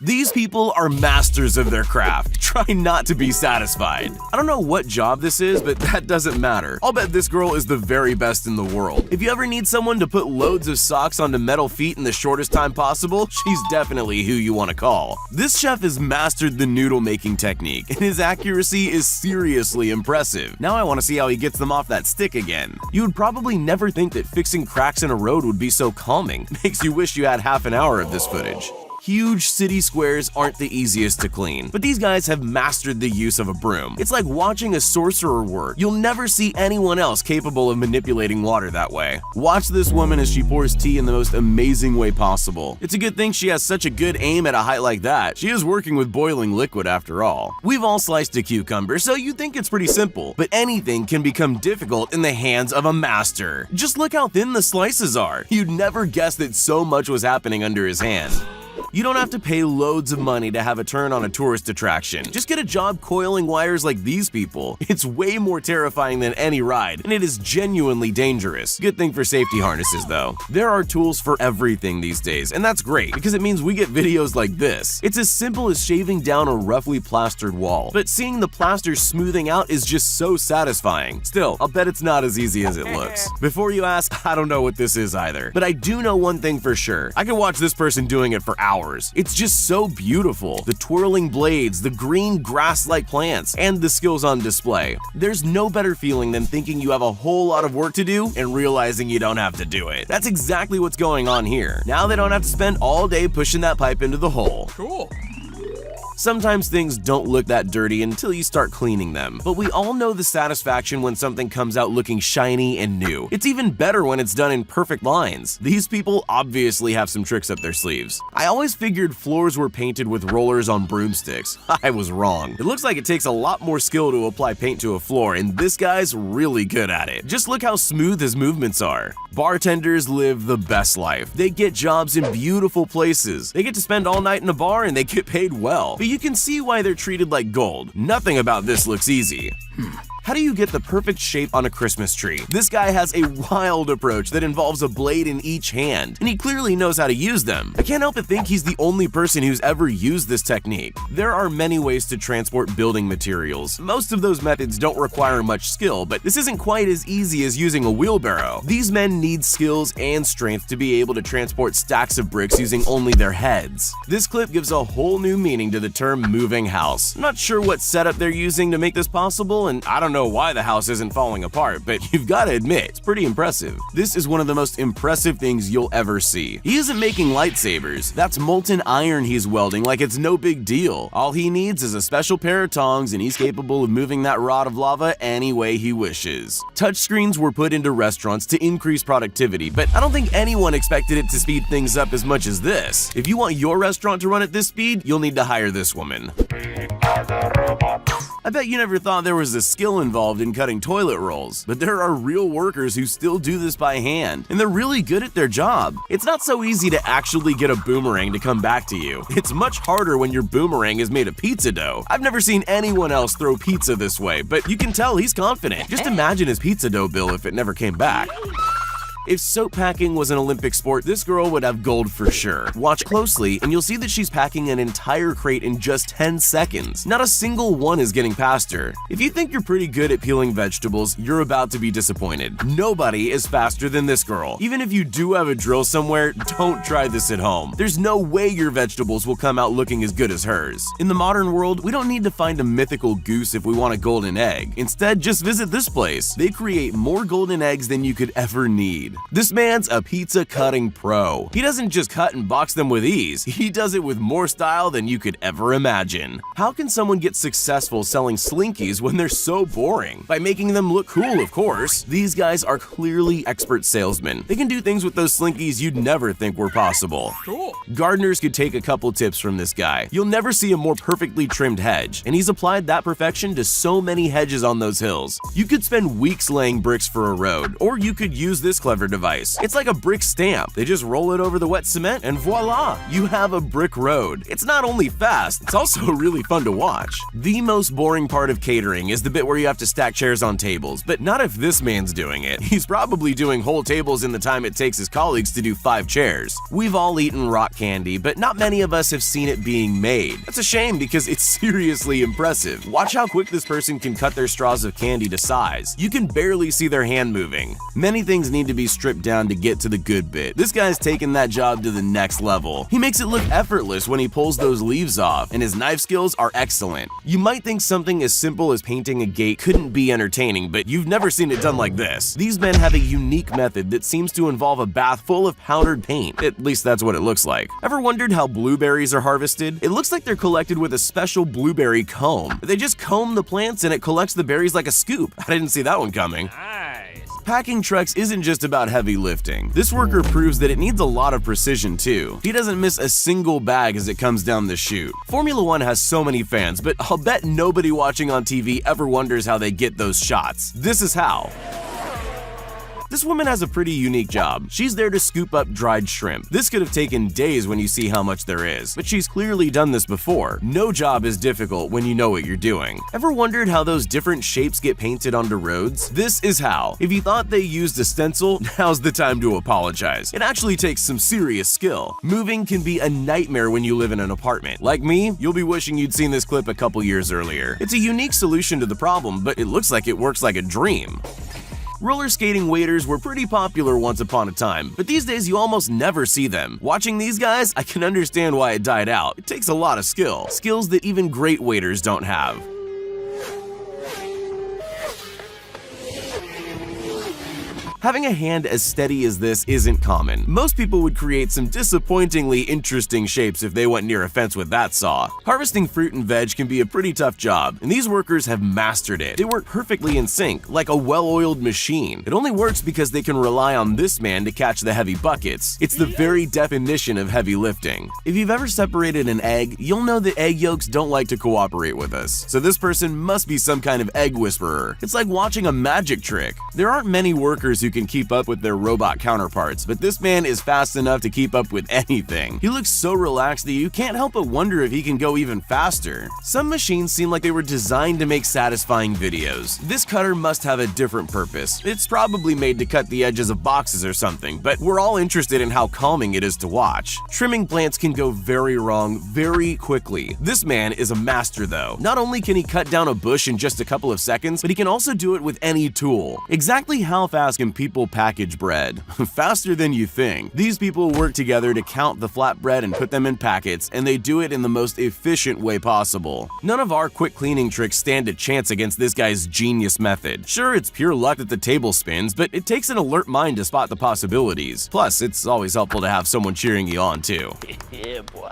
These people are masters of their craft. Try not to be satisfied. I don't know what job this is, but that doesn't matter. I'll bet this girl is the very best in the world. If you ever need someone to put loads of socks onto metal feet in the shortest time possible, she's definitely who you want to call. This chef has mastered the noodle making technique, and his accuracy is seriously impressive. Now I want to see how he gets them off that stick again. You would probably never think that fixing cracks in a road would be so calming. Makes you wish you had half an hour of this footage. Huge city squares aren't the easiest to clean, but these guys have mastered the use of a broom. It's like watching a sorcerer work. You'll never see anyone else capable of manipulating water that way. Watch this woman as she pours tea in the most amazing way possible. It's a good thing she has such a good aim at a height like that. She is working with boiling liquid after all. We've all sliced a cucumber, so you think it's pretty simple, but anything can become difficult in the hands of a master. Just look how thin the slices are. You'd never guess that so much was happening under his hand. You don't have to pay loads of money to have a turn on a tourist attraction. Just get a job coiling wires like these people. It's way more terrifying than any ride, and it is genuinely dangerous. Good thing for safety harnesses though. There are tools for everything these days, and that's great because it means we get videos like this. It's as simple as shaving down a roughly plastered wall, but seeing the plaster smoothing out is just so satisfying. Still, I'll bet it's not as easy as it looks. Before you ask, I don't know what this is either, but I do know one thing for sure. I can watch this person doing it for hours. It's just so beautiful. The twirling blades, the green grass-like plants, and the skills on display. There's no better feeling than thinking you have a whole lot of work to do and realizing you don't have to do it. That's exactly what's going on here. Now they don't have to spend all day pushing that pipe into the hole. Cool. Sometimes things don't look that dirty until you start cleaning them, but we all know the satisfaction when something comes out looking shiny and new. It's even better when it's done in perfect lines. These people obviously have some tricks up their sleeves. I always figured floors were painted with rollers on broomsticks. I was wrong. It looks like it takes a lot more skill to apply paint to a floor, and this guy's really good at it. Just look how smooth his movements are. Bartenders live the best life. They get jobs in beautiful places. They get to spend all night in a bar and they get paid well. But you can see why they're treated like gold. Nothing about this looks easy. How do you get the perfect shape on a Christmas tree? This guy has a wild approach that involves a blade in each hand, and he clearly knows how to use them. I can't help but think he's the only person who's ever used this technique. There are many ways to transport building materials. Most of those methods don't require much skill, but this isn't quite as easy as using a wheelbarrow. These men need skills and strength to be able to transport stacks of bricks using only their heads. This clip gives a whole new meaning to the term moving house. I'm not sure what setup they're using to make this possible, and I don't know why the house isn't falling apart, but you've got to admit, it's pretty impressive. This is one of the most impressive things you'll ever see. He isn't making lightsabers. That's molten iron he's welding like it's no big deal. All he needs is a special pair of tongs, and he's capable of moving that rod of lava any way he wishes. Touchscreens were put into restaurants to increase productivity, but I don't think anyone expected it to speed things up as much as this. If you want your restaurant to run at this speed, you'll need to hire this woman. I bet you never thought there was a skill involved in cutting toilet rolls, but there are real workers who still do this by hand, and they're really good at their job. It's not so easy to actually get a boomerang to come back to you. It's much harder when your boomerang is made of pizza dough. I've never seen anyone else throw pizza this way, but you can tell he's confident. Just imagine his pizza dough bill if it never came back. If soap packing was an Olympic sport, this girl would have gold for sure. Watch closely and you'll see that she's packing an entire crate in just 10 seconds. Not a single one is getting past her. If you think you're pretty good at peeling vegetables, you're about to be disappointed. Nobody is faster than this girl. Even if you do have a drill somewhere, don't try this at home. There's no way your vegetables will come out looking as good as hers. In the modern world, we don't need to find a mythical goose if we want a golden egg. Instead, just visit this place. They create more golden eggs than you could ever need. This man's a pizza cutting pro. He doesn't just cut and box them with ease, he does it with more style than you could ever imagine. How can someone get successful selling Slinkies when they're so boring? By making them look cool, of course. These guys are clearly expert salesmen. They can do things with those Slinkies you'd never think were possible. Cool. Gardeners could take a couple tips from this guy. You'll never see a more perfectly trimmed hedge, and he's applied that perfection to so many hedges on those hills. You could spend weeks laying bricks for a road, or you could use this clever deliver device. It's like a brick stamp. They just roll it over the wet cement and voila, you have a brick road. It's not only fast, it's also really fun to watch. The most boring part of catering is the bit where you have to stack chairs on tables, but not if this man's doing it. He's probably doing whole tables in the time it takes his colleagues to do 5 chairs. We've all eaten rock candy, but not many of us have seen it being made. That's a shame because it's seriously impressive. Watch how quick this person can cut their straws of candy to size. You can barely see their hand moving. Many things need to be stripped down to get to the good bit. This guy's taken that job to the next level. He makes it look effortless when he pulls those leaves off, and his knife skills are excellent. You might think something as simple as painting a gate couldn't be entertaining, but you've never seen it done like this. These men have a unique method that seems to involve a bath full of powdered paint. At least that's what it looks like. Ever wondered how blueberries are harvested? It looks like they're collected with a special blueberry comb. They just comb the plants and it collects the berries like a scoop. I didn't see that one coming. Packing trucks isn't just about heavy lifting. This worker proves that it needs a lot of precision too. He doesn't miss a single bag as it comes down the chute. Formula One has so many fans, but I'll bet nobody watching on TV ever wonders how they get those shots. This is how. This woman has a pretty unique job. She's there to scoop up dried shrimp. This could have taken days when you see how much there is, but she's clearly done this before. No job is difficult when you know what you're doing. Ever wondered how those different shapes get painted onto roads? This is how. If you thought they used a stencil, now's the time to apologize. It actually takes some serious skill. Moving can be a nightmare when you live in an apartment. Like me, you'll be wishing you'd seen this clip a couple years earlier. It's a unique solution to the problem, but it looks like it works like a dream. Roller skating waiters were pretty popular once upon a time, but these days you almost never see them. Watching these guys, I can understand why it died out. It takes a lot of skill. Skills that even great waiters don't have. Having a hand as steady as this isn't common. Most people would create some disappointingly interesting shapes if they went near a fence with that saw. Harvesting fruit and veg can be a pretty tough job, and these workers have mastered it. They work perfectly in sync, like a well-oiled machine. It only works because they can rely on this man to catch the heavy buckets. It's the very definition of heavy lifting. If you've ever separated an egg, you'll know that egg yolks don't like to cooperate with us. So this person must be some kind of egg whisperer. It's like watching a magic trick. There aren't many workers who can keep up with their robot counterparts, but this man is fast enough to keep up with anything. He looks so relaxed that you can't help but wonder if he can go even faster. Some machines seem like they were designed to make satisfying videos. This cutter must have a different purpose. It's probably made to cut the edges of boxes or something, but we're all interested in how calming it is to watch. Trimming plants can go very wrong very quickly. This man is a master though. Not only can he cut down a bush in just a couple of seconds, but he can also do it with any tool. Exactly how fast can people package bread? Faster than you think. These people work together to count the flatbread and put them in packets, and they do it in the most efficient way possible. None of our quick cleaning tricks stand a chance against this guy's genius method. Sure, it's pure luck that the table spins, but it takes an alert mind to spot the possibilities. Plus, it's always helpful to have someone cheering you on too. Yeah, boy.